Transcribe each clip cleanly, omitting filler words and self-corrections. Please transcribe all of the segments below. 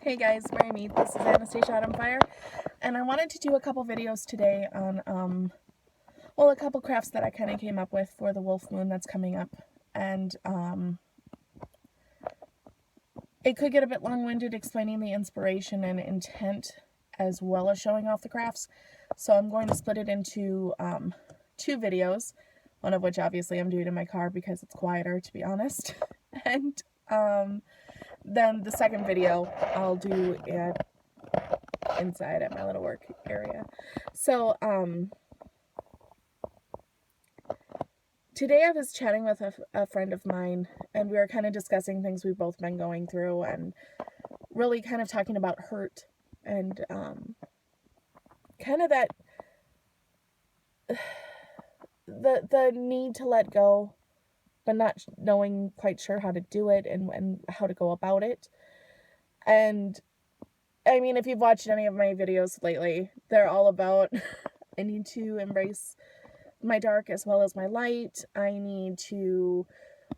Hey guys, Mary Mead. This is Anastasia on Fire, and I wanted to do a couple videos today on, a couple crafts that I kind of came up with for the Wolf Moon that's coming up, and, it could get a bit long-winded explaining the inspiration and intent as well as showing off the crafts, so I'm going to split it into, two videos, one of which obviously I'm doing in my car because it's quieter, to be honest, and, then the second video I'll do inside at my little work area. So, today I was chatting with a friend of mine, and we were kind of discussing things we've both been going through, and really kind of talking about hurt, and, kind of that, the need to let go, but not knowing quite sure how to do it and how to go about it. And I mean, if you've watched any of my videos lately, they're all about I need to embrace my dark as well as my light. I need to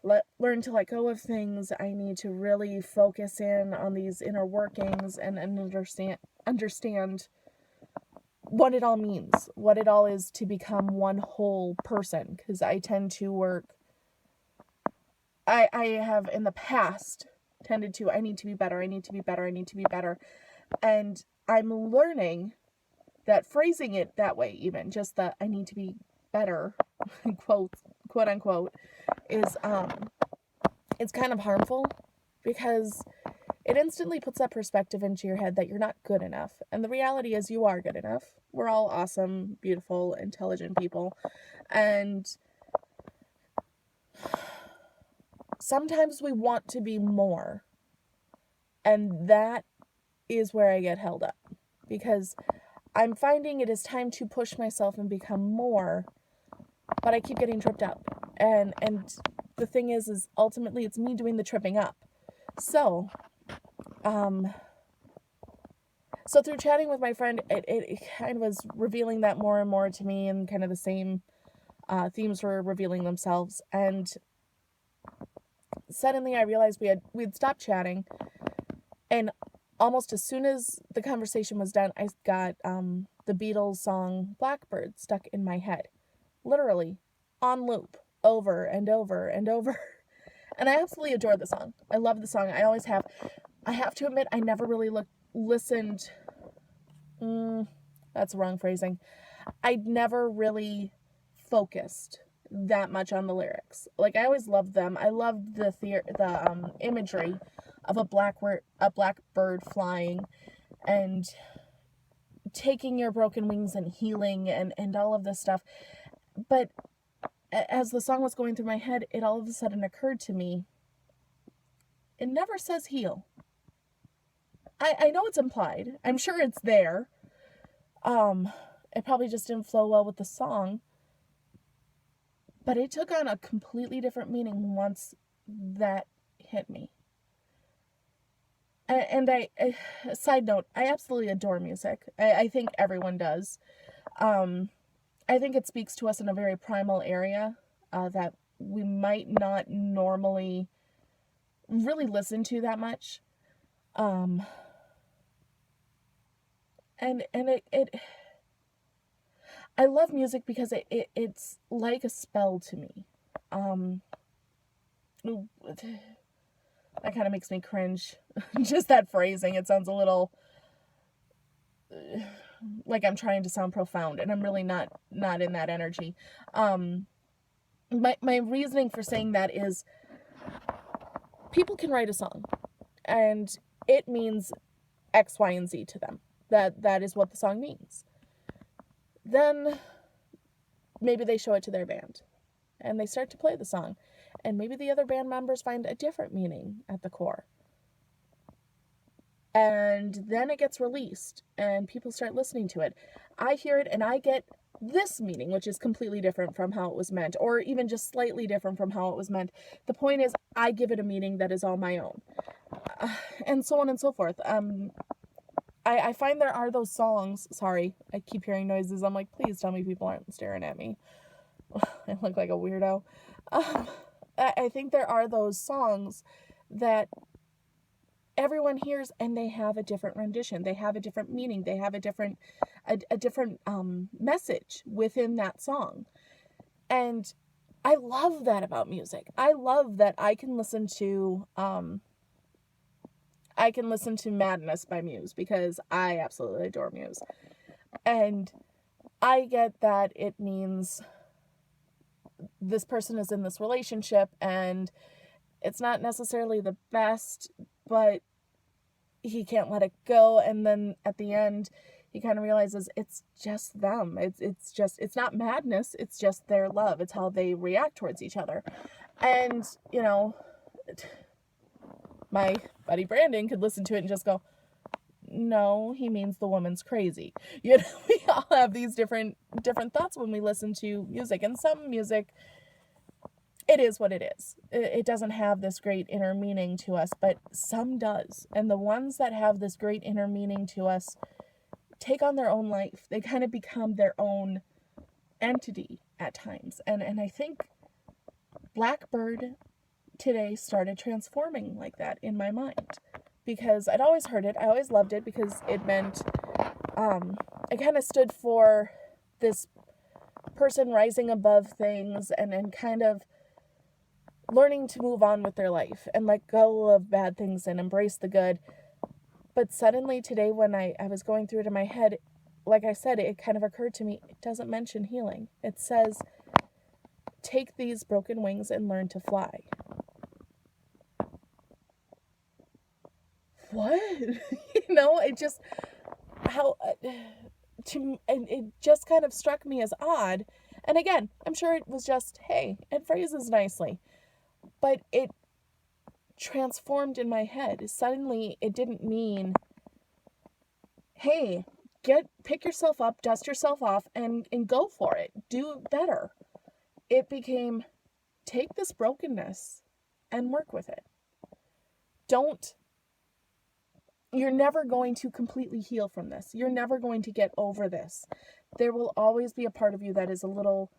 learn to let go of things. I need to really focus in on these inner workings and understand what it all means, what it all is to become one whole person. Because I tend to work, I have in the past tended to, I need to be better, I need to be better, I need to be better. And I'm learning that phrasing it that way, even just that I need to be better, quote unquote, is it's kind of harmful, because it instantly puts that perspective into your head that you're not good enough. And the reality is you are good enough. We're all awesome, beautiful, intelligent people. And sometimes we want to be more. And that is where I get held up, because I'm finding it is time to push myself and become more, but I keep getting tripped up. And the thing is ultimately it's me doing the tripping up. So, so through chatting with my friend, it kind of was revealing that more and more to me, and kind of the same themes were revealing themselves. And suddenly I realized we'd stopped chatting, and almost as soon as the conversation was done, I got the Beatles song Blackbird stuck in my head, literally on loop, over and over and over. And I absolutely adore the song. I love the song. I always have. I have to admit, I never really listened. That's wrong phrasing. I'd never really focused that much on the lyrics. Like, I always loved them. I loved the imagery of a blackbird flying and taking your broken wings and healing and all of this stuff. But as the song was going through my head, it all of a sudden occurred to me, it never says heal. I know it's implied. I'm sure it's there. It probably just didn't flow well with the song. But it took on a completely different meaning once that hit me. And side note, I absolutely adore music. I think everyone does. I think it speaks to us in a very primal area that we might not normally really listen to that much. And it I love music because it's like a spell to me. That kind of makes me cringe. Just that phrasing. It sounds a little like I'm trying to sound profound, and I'm really not in that energy. My reasoning for saying that is, people can write a song, and it means X, Y, and Z to them. That is what the song means. Then maybe they show it to their band, and they start to play the song, and maybe the other band members find a different meaning at the core. And then it gets released, and people start listening to it. I hear it, and I get this meaning, which is completely different from how it was meant, or even just slightly different from how it was meant. The point is, I give it a meaning that is all my own, and so on and so forth. I find there are those songs. Sorry, I keep hearing noises. I'm like, please tell me people aren't staring at me. I look like a weirdo. I think there are those songs that everyone hears and they have a different rendition. They have a different meaning. They have a different message within that song. And I love that about music. I love that I can listen to Madness by Muse, because I absolutely adore Muse. And I get that it means this person is in this relationship and it's not necessarily the best, but he can't let it go. And then at the end, he kind of realizes it's just them. It's not madness. It's just their love. It's how they react towards each other. And, you know, my buddy Brandon could listen to it and just go, no, he means the woman's crazy. You know, we all have these different thoughts when we listen to music. And some music, it is what it is. It doesn't have this great inner meaning to us, but some does. And the ones that have this great inner meaning to us take on their own life. They kind of become their own entity at times. And I think Blackbird today started transforming like that in my mind, because I'd always heard it. I always loved it because it meant, it kind of stood for this person rising above things and kind of learning to move on with their life and let go of bad things and embrace the good. But suddenly today, when I was going through it in my head, like I said, it kind of occurred to me, it doesn't mention healing. It says, take these broken wings and learn to fly. What? You know, it just, and it just kind of struck me as odd. And again, I'm sure it was just, hey, it phrases nicely. But it transformed in my head. Suddenly, it didn't mean, hey, pick yourself up, dust yourself off, and go for it. Do better. It became, take this brokenness and work with it. You're never going to completely heal from this. You're never going to get over this. There will always be a part of you that is a little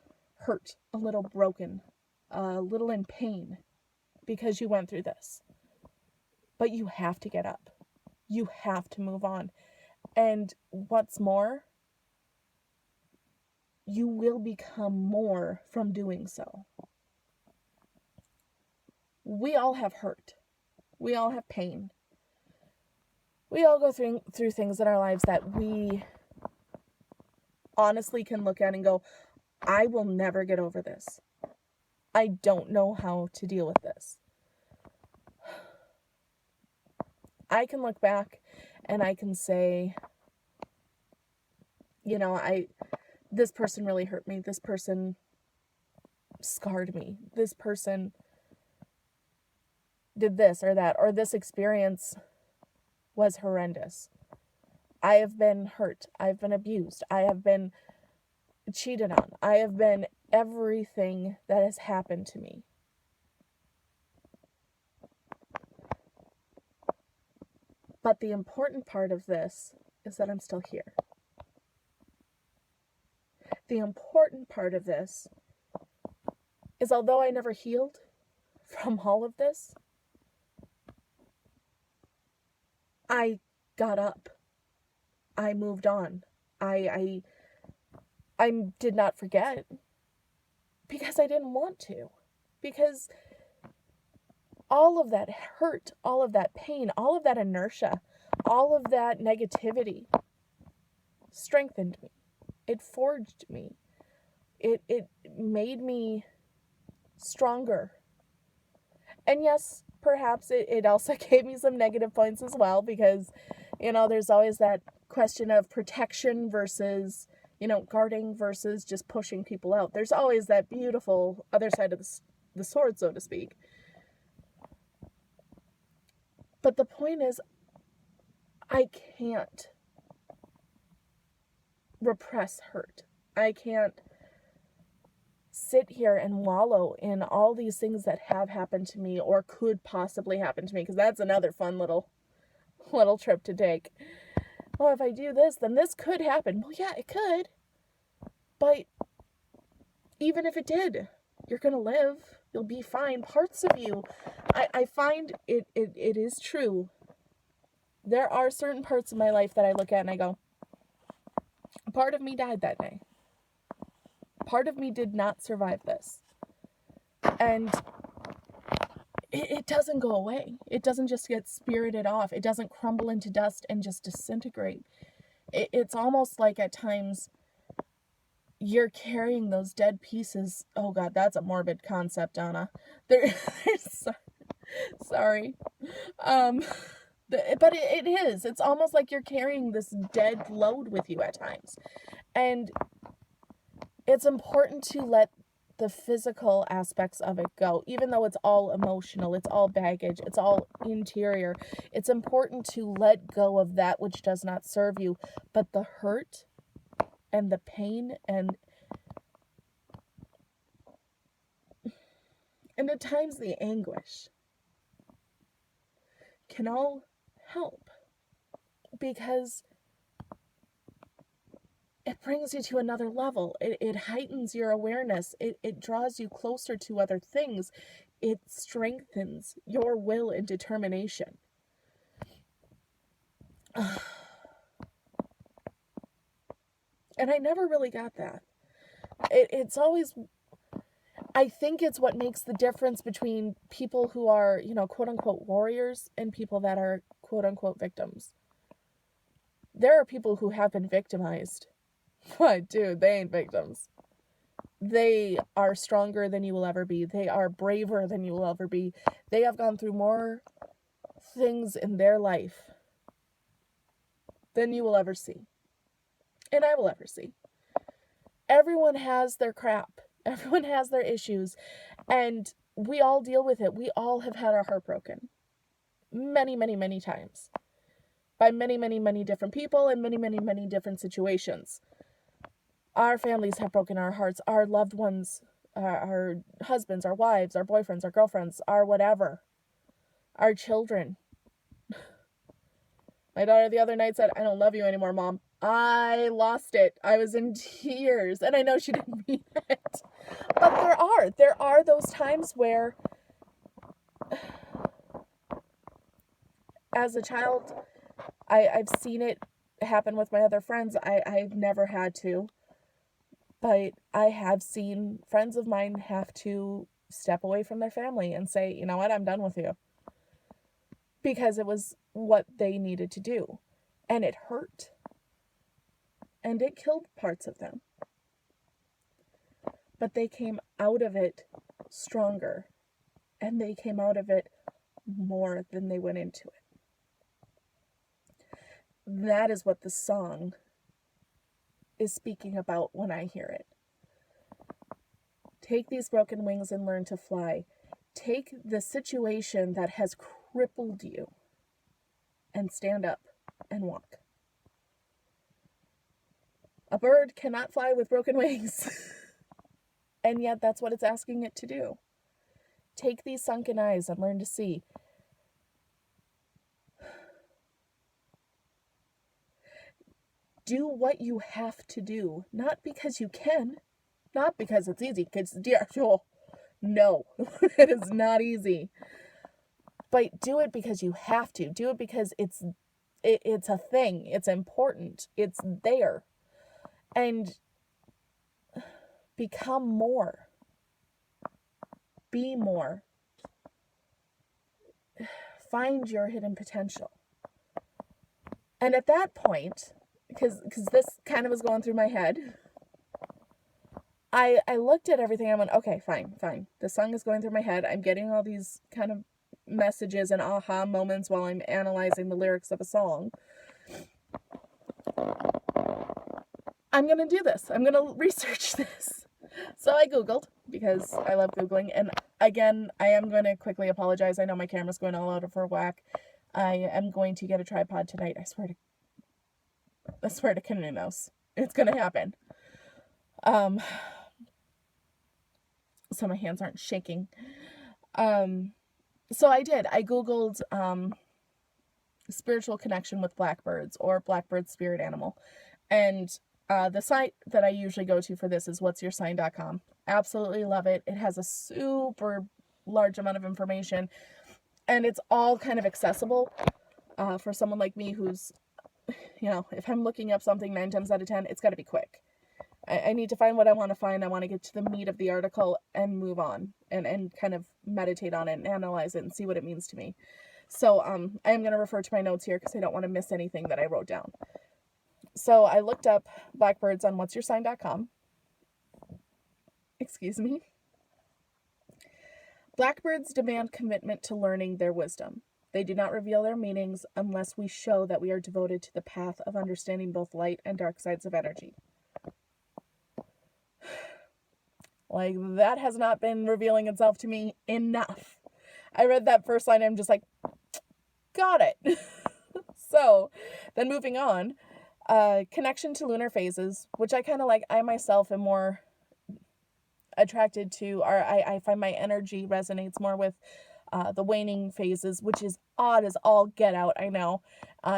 hurt, a little broken, a little in pain because you went through this. But you have to get up. You have to move on. And what's more, you will become more from doing so. We all have hurt. We all have pain. We all go through things in our lives that we honestly can look at and go, I will never get over this. I don't know how to deal with this. I can look back and I can say, you know, this person really hurt me. This person scarred me. This person did this or that, or this experience was horrendous. I have been hurt. I've been abused. I have been cheated on. I have been everything that has happened to me. But the important part of this is that I'm still here. The important part of this is, although I never healed from all of this, I got up. I moved on. I did not forget, because I didn't want to. Because all of that hurt, all of that pain, all of that inertia, all of that negativity strengthened me. It forged me. It made me stronger. And yes, perhaps it also gave me some negative points as well, because, you know, there's always that question of protection versus, you know, guarding versus just pushing people out. There's always that beautiful other side of the sword, so to speak. But the point is, I can't repress hurt. I can't sit here and wallow in all these things that have happened to me or could possibly happen to me, because that's another fun little trip to take. Oh, if I do this, then this could happen. Well, yeah, it could. But even if it did, you're going to live. You'll be fine. Parts of you, I find it is true There are certain parts of my life that I look at and I go, part of me died that day. Part of me did not survive this. And it doesn't go away. It doesn't just get spirited off. It doesn't crumble into dust and just disintegrate. It's almost like at times you're carrying those dead pieces. Oh God, that's a morbid concept, Donna. Sorry. But it is. It's almost like you're carrying this dead load with you at times. And it's important to let the physical aspects of it go, even though it's all emotional, it's all baggage, it's all interior. It's important to let go of that which does not serve you, but the hurt and the pain and at times the anguish can all help, because it brings you to another level. It heightens your awareness. It draws you closer to other things. It strengthens your will and determination. And I never really got that. It's always, I think it's what makes the difference between people who are, quote unquote warriors and people that are quote unquote victims. There are people who have been victimized. But dude, they ain't victims. They are stronger than you will ever be. They are braver than you will ever be. They have gone through more things in their life than you will ever see. And I will ever see. Everyone has their crap. Everyone has their issues. And we all deal with it. We all have had our heart broken. Many, many, many times. By many, many, many different people and many, many, many different situations. Our families have broken our hearts. Our loved ones, our husbands, our wives, our boyfriends, our girlfriends, our whatever. Our children. My daughter the other night said, "I don't love you anymore, Mom." I lost it. I was in tears. And I know she didn't mean it. But there are those times where, as a child, I've seen it happen with my other friends. I've never had to. But I have seen friends of mine have to step away from their family and say, "You know what, I'm done with you." Because it was what they needed to do. And it hurt. And it killed parts of them. But they came out of it stronger. And they came out of it more than they went into it. That is what the song is speaking about when I hear it. Take these broken wings and learn to fly. Take the situation that has crippled you and stand up and walk. A bird cannot fly with broken wings. And yet that's what it's asking it to do. Take these sunken eyes and learn to see. Do what you have to do, not because you can, not because it's easy, because no, it is not easy. But do it because you have to. Do it because it's a thing. It's important. It's there. And become more. Be more. Find your hidden potential. And at that point, because this kind of was going through my head, I looked at everything. I went, okay, fine. The song is going through my head. I'm getting all these kind of messages and aha moments while I'm analyzing the lyrics of a song. I'm going to do this. I'm going to research this. So I Googled, because I love Googling. And again, I am going to quickly apologize. I know my camera's going all out of whack. I am going to get a tripod tonight. I swear to Kennedy Mouse. It's going to happen. So my hands aren't shaking. So I did. I Googled spiritual connection with blackbirds, or blackbird spirit animal. And the site that I usually go to for this is whatsyoursign.com. Absolutely love it. It has a super large amount of information, and it's all kind of accessible. For someone like me who's, if I'm looking up something 9 times out of 10, it's got to be quick. I need to find what I want to find. I want to get to the meat of the article and move on and kind of meditate on it and analyze it and see what it means to me. So I am going to refer to my notes here because I don't want to miss anything that I wrote down. So I looked up blackbirds on whatsyoursign.com. Excuse me. Blackbirds demand commitment to learning their wisdom. They do not reveal their meanings unless we show that we are devoted to the path of understanding both light and dark sides of energy. Like, that has not been revealing itself to me enough. I read that first line and I'm just like, got it. So, then moving on, connection to lunar phases, which I kind of like. I myself am more attracted to, or I find my energy resonates more with the waning phases, which is odd as all get out, I know.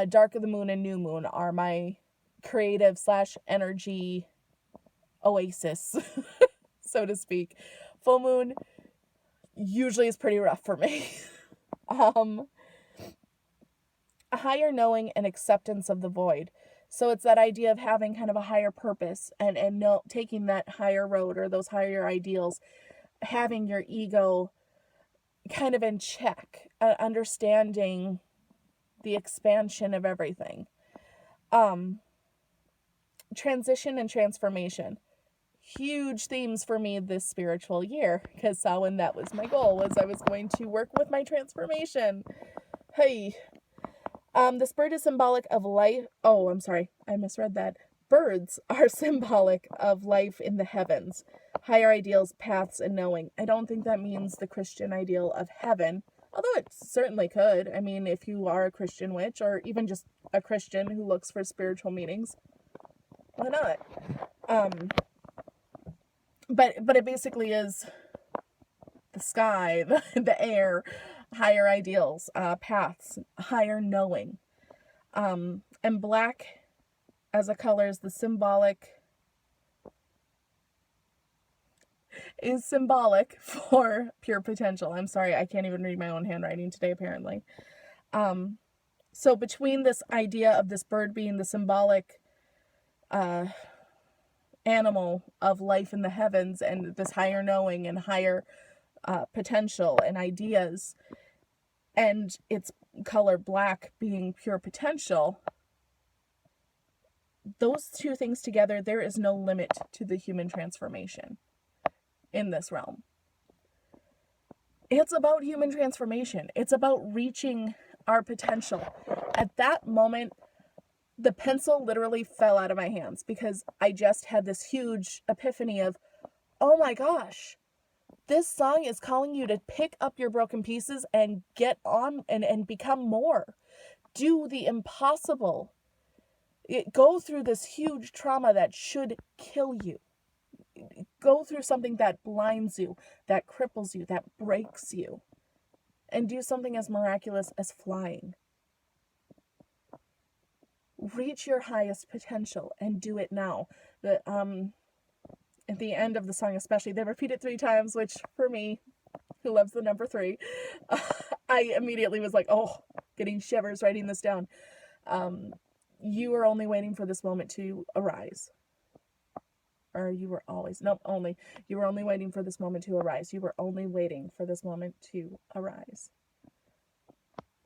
Dark of the moon and new moon are my creative / energy oasis, so to speak. Full moon usually is pretty rough for me. A higher knowing and acceptance of the void. So it's that idea of having kind of a higher purpose and taking that higher road or those higher ideals, having your ego kind of in check, understanding the expansion of everything. Transition and transformation. Huge themes for me this spiritual year, because Samhain, that was my goal, was I was going to work with my transformation. Hey. This bird is symbolic of life. Oh, I'm sorry. I misread that. Birds are symbolic of life in the heavens, higher ideals, paths, and knowing. I don't think that means the Christian ideal of heaven, although it certainly could. I mean, if you are a Christian witch, or even just a Christian who looks for spiritual meanings, why not? But it basically is the sky, the air, higher ideals, paths, higher knowing. And black as a color is symbolic for pure potential. I'm sorry, I can't even read my own handwriting today, apparently. So between this idea of this bird being the symbolic animal of life in the heavens and this higher knowing and higher potential and ideas, and its color black being pure potential, those two things together, there is no limit to the human transformation in this realm. It's about human transformation. It's about reaching our potential. At that moment, the pencil literally fell out of my hands because I just had this huge epiphany of, oh my gosh, this song is calling you to pick up your broken pieces and get on and become more. Do the impossible. Go through this huge trauma that should kill you. Go through something that blinds you, that cripples you, that breaks you. And do something as miraculous as flying. Reach your highest potential and do it now. At the end of the song especially, they repeat it 3 times, which for me, who loves the number 3, I immediately was like, oh, getting shivers writing this down. You were only waiting for this moment to arise. Or you were always, nope, only. You were only waiting for this moment to arise. You were only waiting for this moment to arise.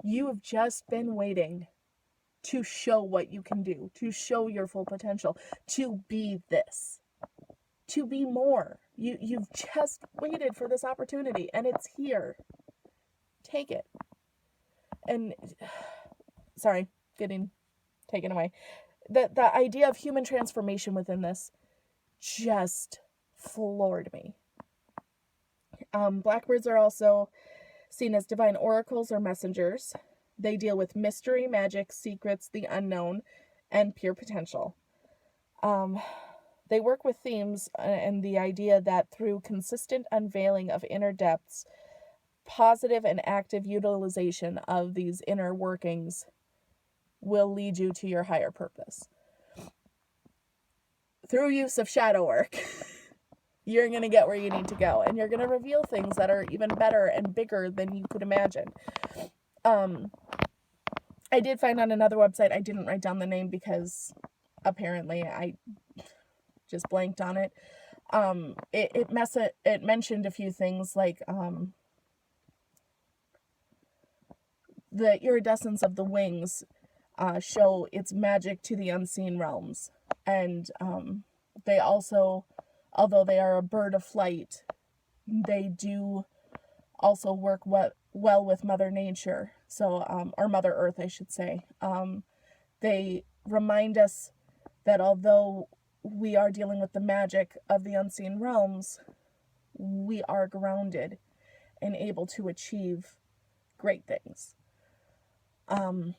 You have just been waiting to show what you can do, to show your full potential, to be this, to be more. You've just waited for this opportunity, and it's here. Take it. And, sorry, getting taken away. The idea of human transformation within this just floored me. Blackbirds are also seen as divine oracles or messengers. They deal with mystery, magic, secrets, the unknown, and pure potential. They work with themes and the idea that through consistent unveiling of inner depths, positive and active utilization of these inner workings will lead you to your higher purpose. Through use of shadow work, you're going to get where you need to go, and you're going to reveal things that are even better and bigger than you could imagine. I did find on another website, I didn't write down the name because apparently I just blanked on it. It mentioned a few things like the iridescence of the wings show its magic to the unseen realms. And they also, although they are a bird of flight, they do also work well with Mother Nature. So, or Mother Earth, I should say. They remind us that although we are dealing with the magic of the unseen realms, we are grounded and able to achieve great things. And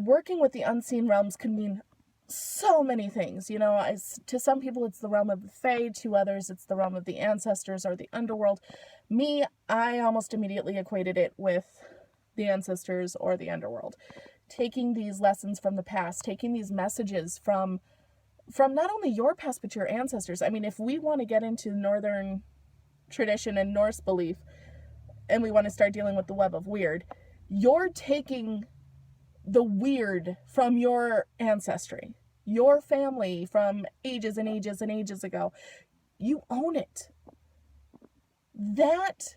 working with the unseen realms can mean so many things. You know, to some people it's the realm of the Fae, to others it's the realm of the ancestors or the underworld. Me, I almost immediately equated it with the ancestors or the underworld. Taking these lessons from the past, taking these messages from not only your past but your ancestors. I mean, if we want to get into Northern tradition and Norse belief and we want to start dealing with the web of weird, you're taking the weird from your ancestry, your family from ages and ages and ages ago. You own it. That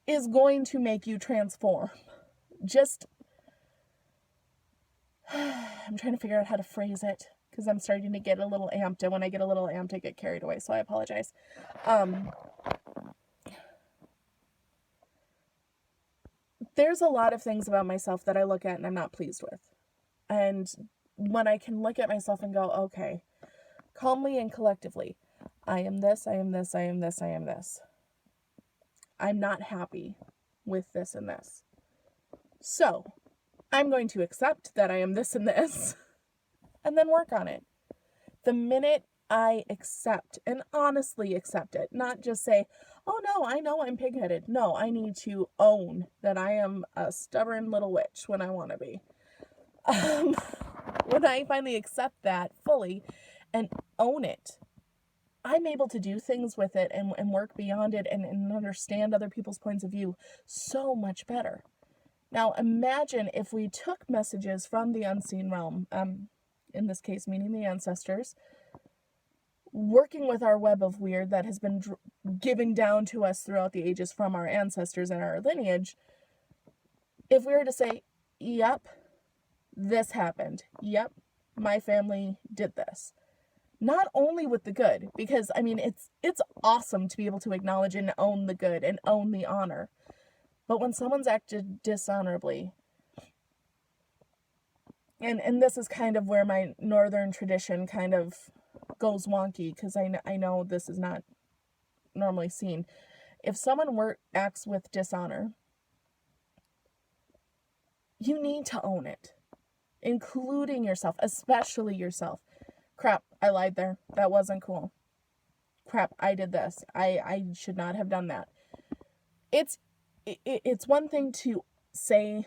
is going to make you transform. Just, I'm trying to figure out how to phrase it because I'm starting to get a little amped, and when I get a little amped, I get carried away, so I apologize. There's a lot of things about myself that I look at and I'm not pleased with. And when I can look at myself and go, okay, calmly and collectively, I am this, I am this, I am this, I am this. I'm not happy with this and this. So I'm going to accept that I am this and this and then work on it. The minute I accept and honestly accept it, not just say, oh no, I know I'm pigheaded. No, I need to own that I am a stubborn little witch when I want to be. When I finally accept that fully and own it, I'm able to do things with it and work beyond it and understand other people's points of view so much better. Now, imagine if we took messages from the unseen realm, in this case, meaning the ancestors, working with our web of weird that has been given down to us throughout the ages from our ancestors and our lineage. If we were to say, yep, this happened. Yep, my family did this. Not only with the good, because I mean, it's awesome to be able to acknowledge and own the good and own the honor. But when someone's acted dishonorably, and this is kind of where my Northern tradition kind of goes wonky, because I know this is not normally seen. If someone acts with dishonor, you need to own it, including yourself, especially yourself. Crap, I lied there. That wasn't cool. Crap, I did this. I should not have done that. It's one thing to say,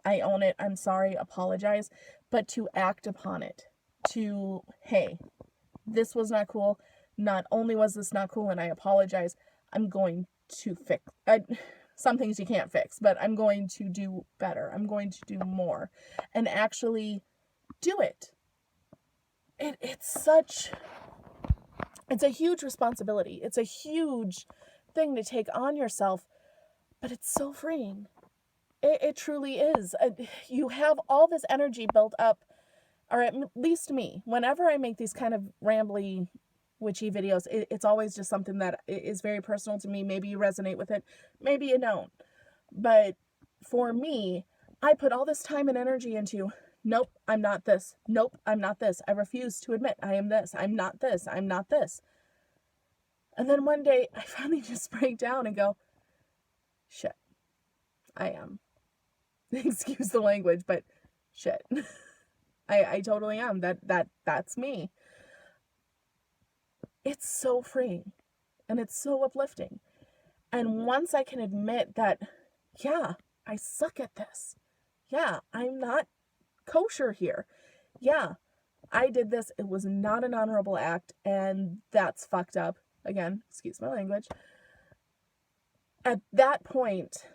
I own it, I'm sorry, apologize, but to act upon it. To, hey, this was not cool. Not only was this not cool and I apologize, I'm going to fix some things you can't fix, but I'm going to do better. I'm going to do more and actually do it. It's a huge responsibility. It's a huge thing to take on yourself, but it's so freeing. It truly is. You have all this energy built up, or at least me, whenever I make these kind of rambly, witchy videos, it's always just something that is very personal to me. Maybe you resonate with it, maybe you don't. But for me, I put all this time and energy into, nope, I'm not this. Nope, I'm not this. I refuse to admit I am this. I'm not this. I'm not this. And then one day I finally just break down and go, shit, I am. Excuse the language, but shit. I totally am. That's me. It's so freeing and it's so uplifting. And once I can admit that, yeah, I suck at this. Yeah, I'm not kosher here. Yeah, I did this. It was not an honorable act, and that's fucked up. Again, excuse my language. At that point,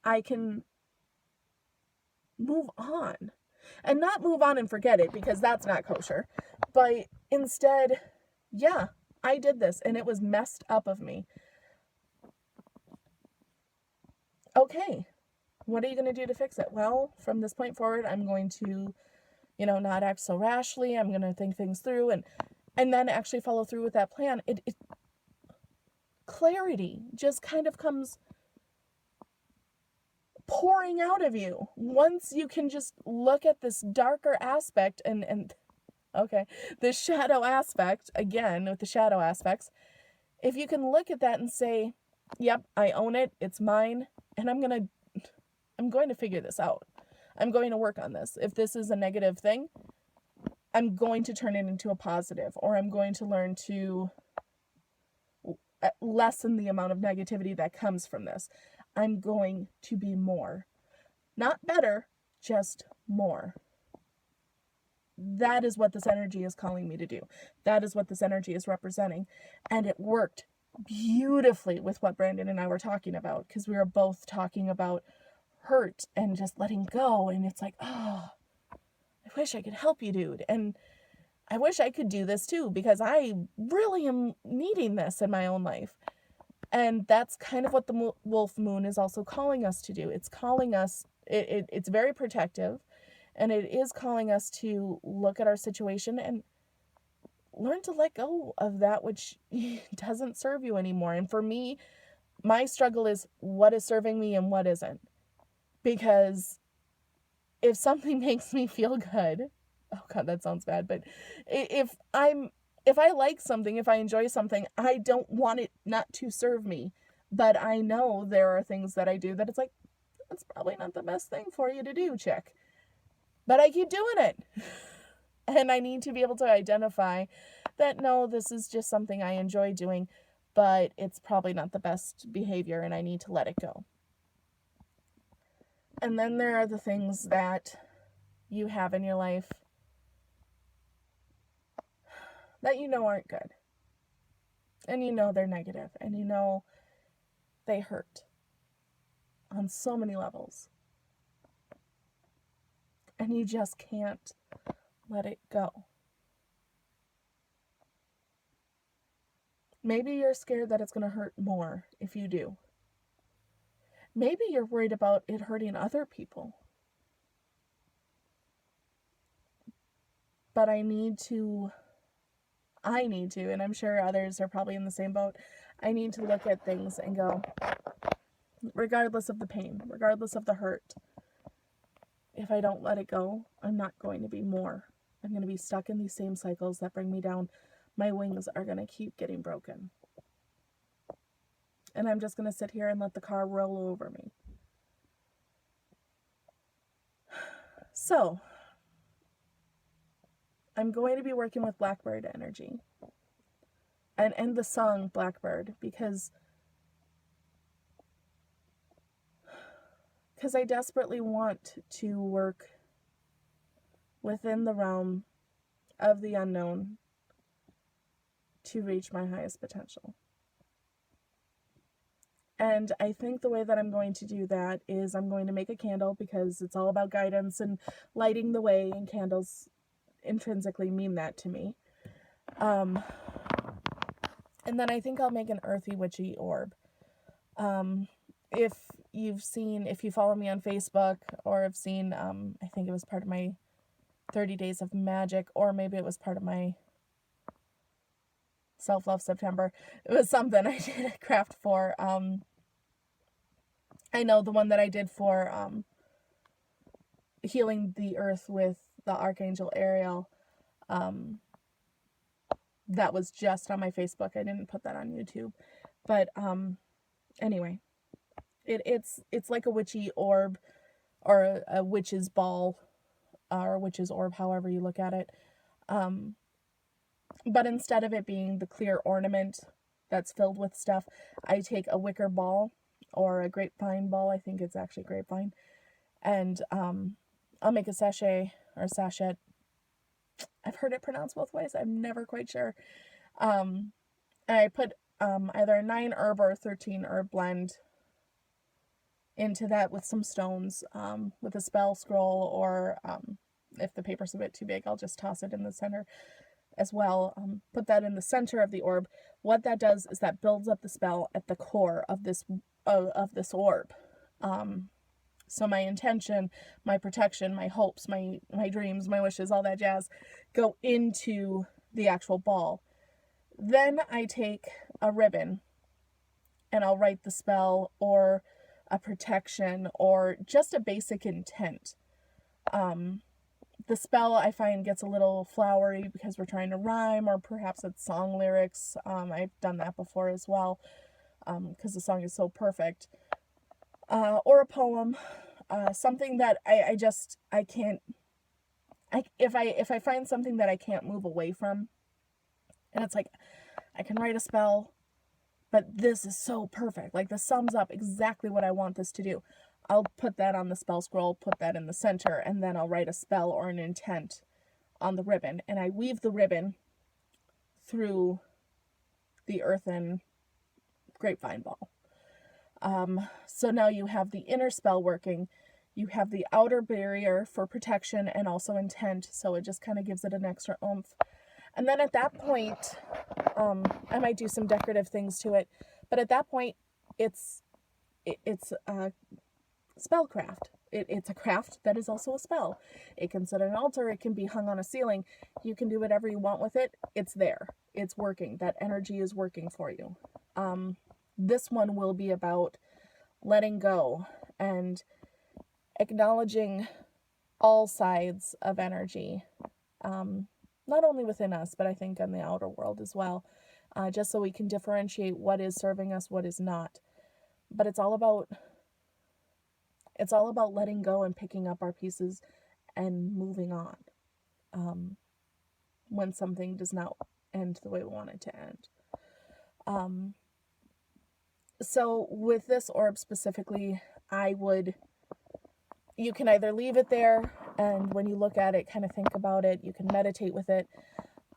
I can move on. And not move on and forget it, because that's not kosher. But instead, yeah, I did this and it was messed up of me. Okay, what are you going to do to fix it? Well, from this point forward, I'm going to, not act so rashly. I'm going to think things through and then actually follow through with that plan. It clarity just kind of comes pouring out of you once you can just look at this darker aspect and okay, the shadow aspect, again with the shadow aspects. If you can look at that and say, yep, I own it, it's mine, and I'm going to figure this out. I'm going to work on this. If this is a negative thing, I'm going to turn it into a positive, or I'm going to learn to lessen the amount of negativity that comes from this. I'm going to be more. Not better, just more. That is what this energy is calling me to do. That is what this energy is representing. And it worked beautifully with what Brandon and I were talking about, because we were both talking about hurt and just letting go. And it's like, oh, I wish I could help you, dude. And I wish I could do this too, because I really am needing this in my own life. And that's kind of what the wolf moon is also calling us to do. It's calling us, it's very protective, and it is calling us to look at our situation and learn to let go of that which doesn't serve you anymore. And for me, my struggle is what is serving me and what isn't. Because if something makes me feel good, oh God, that sounds bad, but if I like something, if I enjoy something, I don't want it not to serve me. But I know there are things that I do that it's like, that's probably not the best thing for you to do, chick. But I keep doing it. And I need to be able to identify that, no, this is just something I enjoy doing, but it's probably not the best behavior and I need to let it go. And then there are the things that you have in your life that aren't good. And they're negative. And they hurt on so many levels. And you just can't let it go. Maybe you're scared that it's going to hurt more if you do. Maybe you're worried about it hurting other people. But I need to, and I'm sure others are probably in the same boat, I need to look at things and go, regardless of the pain, regardless of the hurt, if I don't let it go, I'm not going to be more. I'm going to be stuck in these same cycles that bring me down. My wings are going to keep getting broken. And I'm just going to sit here and let the car roll over me. So, I'm going to be working with Blackbird energy. And the song Blackbird, because I desperately want to work within the realm of the unknown to reach my highest potential. And I think the way that I'm going to do that is I'm going to make a candle, because it's all about guidance and lighting the way, and candles intrinsically mean that to me. And then I think I'll make an earthy witchy orb. If you follow me on Facebook, or have seen, I think it was part of my 30 Days of Magic, or maybe it was part of my Self-Love September. It was something I did a craft for. I know the one that I did for healing the earth with the Archangel Ariel, that was just on my Facebook. I didn't put that on YouTube. But anyway, it's like a witchy orb, or a witch's ball, or a witch's orb, however you look at it. But instead of it being the clear ornament that's filled with stuff, I take a wicker ball, or a grapevine ball. I think it's actually grapevine. And I'll make a sachet, or sachet. I've heard it pronounced both ways. I'm never quite sure. And I put either a 9 herb or a 13 herb blend into that with some stones, with a spell scroll, or if the paper's a bit too big, I'll just toss it in the center as well. Put that in the center of the orb. What that does is that builds up the spell at the core of this orb. So my intention, my protection, my hopes, my dreams, my wishes, all that jazz go into the actual ball. Then I take a ribbon and I'll write the spell or a protection or just a basic intent. The spell I find gets a little flowery because we're trying to rhyme, or perhaps it's song lyrics. I've done that before as well, because the song is so perfect. Or a poem, something that I can't, if I find something that I can't move away from, and it's like, I can write a spell, but this is so perfect, like this sums up exactly what I want this to do, I'll put that on the spell scroll, put that in the center, and then I'll write a spell or an intent on the ribbon, and I weave the ribbon through the earthen grapevine ball. So now you have the inner spell working, you have the outer barrier for protection and also intent, so it just kind of gives it an extra oomph. And then at that point, I might do some decorative things to it, but at that point, it's spellcraft. It's a craft that is also a spell. It can sit on an altar, it can be hung on a ceiling. You can do whatever you want with it. It's there. It's working. That energy is working for you. This one will be about letting go and acknowledging all sides of energy, not only within us, but I think in the outer world as well, just so we can differentiate what is serving us, what is not. But it's all about letting go and picking up our pieces and moving on, when something does not end the way we want it to end. So with this orb specifically, you can either leave it there and when you look at it, kind of think about it, you can meditate with it.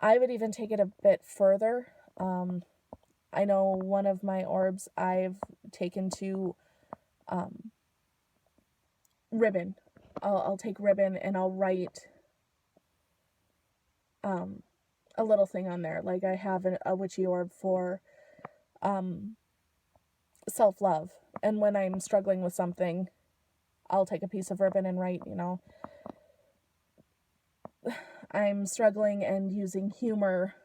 I would even take it a bit further. I know one of my orbs I've taken to ribbon. I'll take ribbon and I'll write a little thing on there. Like I have a witchy orb for self-love. And when I'm struggling with something, I'll take a piece of ribbon and write, I'm struggling and using humor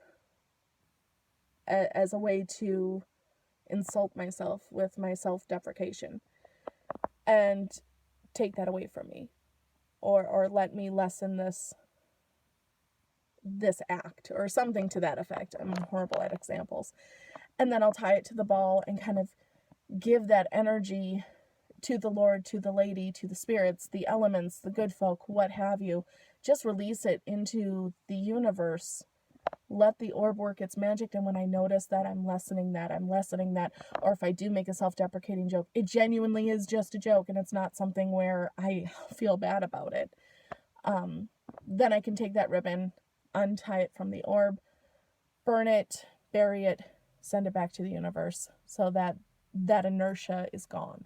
as a way to insult myself with my self-deprecation and take that away from me, or let me lessen this act, or something to that effect. I'm horrible at examples. And then I'll tie it to the ball and kind of give that energy to the Lord, to the lady, to the spirits, the elements, the good folk, what have you. Just release it into the universe. Let the orb work its magic, and when I notice that I'm lessening that, or if I do make a self-deprecating joke, it genuinely is just a joke, and it's not something where I feel bad about it. Then I can take that ribbon, untie it from the orb, burn it, bury it, send it back to the universe, so that inertia is gone.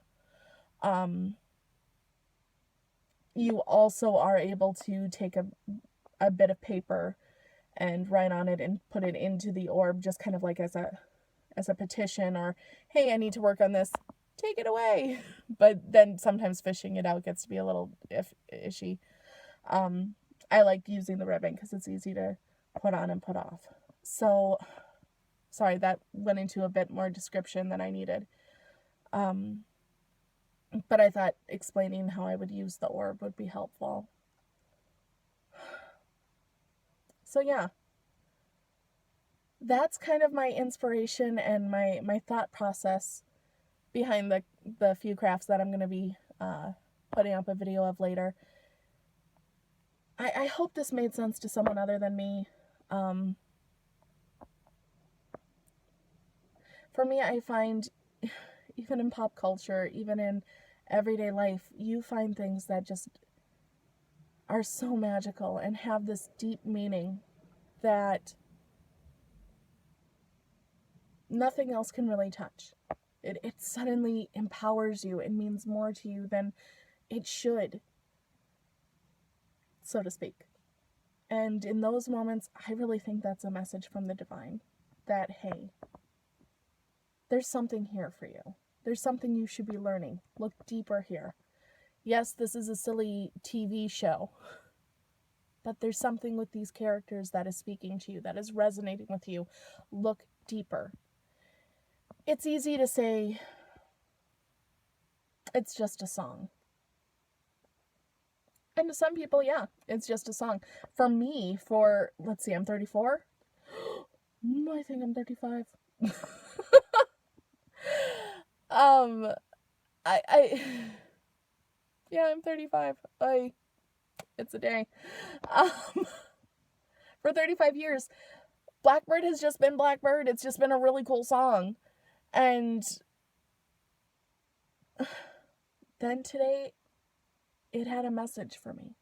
You also are able to take a bit of paper and write on it and put it into the orb, just kind of like as a petition, or, hey, I need to work on this, take it away. But then sometimes fishing it out gets to be a little ishy. I like using the ribbon because it's easy to put on and put off. So, sorry, that went into a bit more description than I needed. But I thought explaining how I would use the orb would be helpful. So yeah, that's kind of my inspiration and my thought process behind the few crafts that I'm going to be putting up a video of later. I hope this made sense to someone other than me. For me, I find, even in pop culture, even in everyday life, you find things that just are so magical and have this deep meaning that nothing else can really touch. It suddenly empowers you. It means more to you than it should, so to speak. And in those moments, I really think that's a message from the divine that, hey, there's something here for you. There's something you should be learning. Look deeper here. Yes, this is a silly TV show, but there's something with these characters that is speaking to you, that is resonating with you. Look deeper. It's easy to say it's just a song. And to some people, yeah, it's just a song. For me, let's see, I'm 34. I think I'm 35. I yeah, I'm 35. It's a day. Um, for 35 years, Blackbird has just been Blackbird. It's just been a really cool song. And then today, it had a message for me.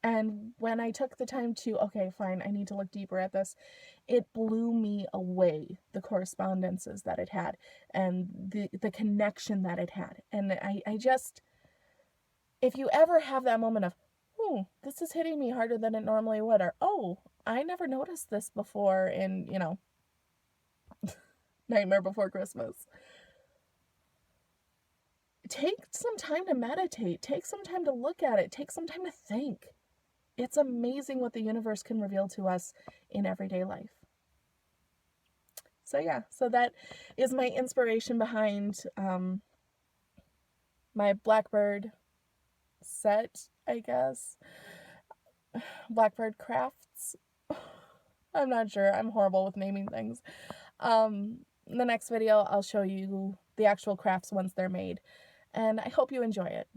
And when I took the time to, okay, fine, I need to look deeper at this, it blew me away, the correspondences that it had and the connection that it had. And I just, if you ever have that moment of, this is hitting me harder than it normally would, or, I never noticed this before in, Nightmare Before Christmas. Take some time to meditate. Take some time to look at it. Take some time to think. It's amazing what the universe can reveal to us in everyday life. So yeah, so that is my inspiration behind my Blackbird set, I guess. Blackbird crafts. I'm not sure. I'm horrible with naming things. In the next video, I'll show you the actual crafts once they're made. And I hope you enjoy it.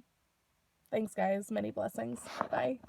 Thanks, guys. Many blessings. Bye.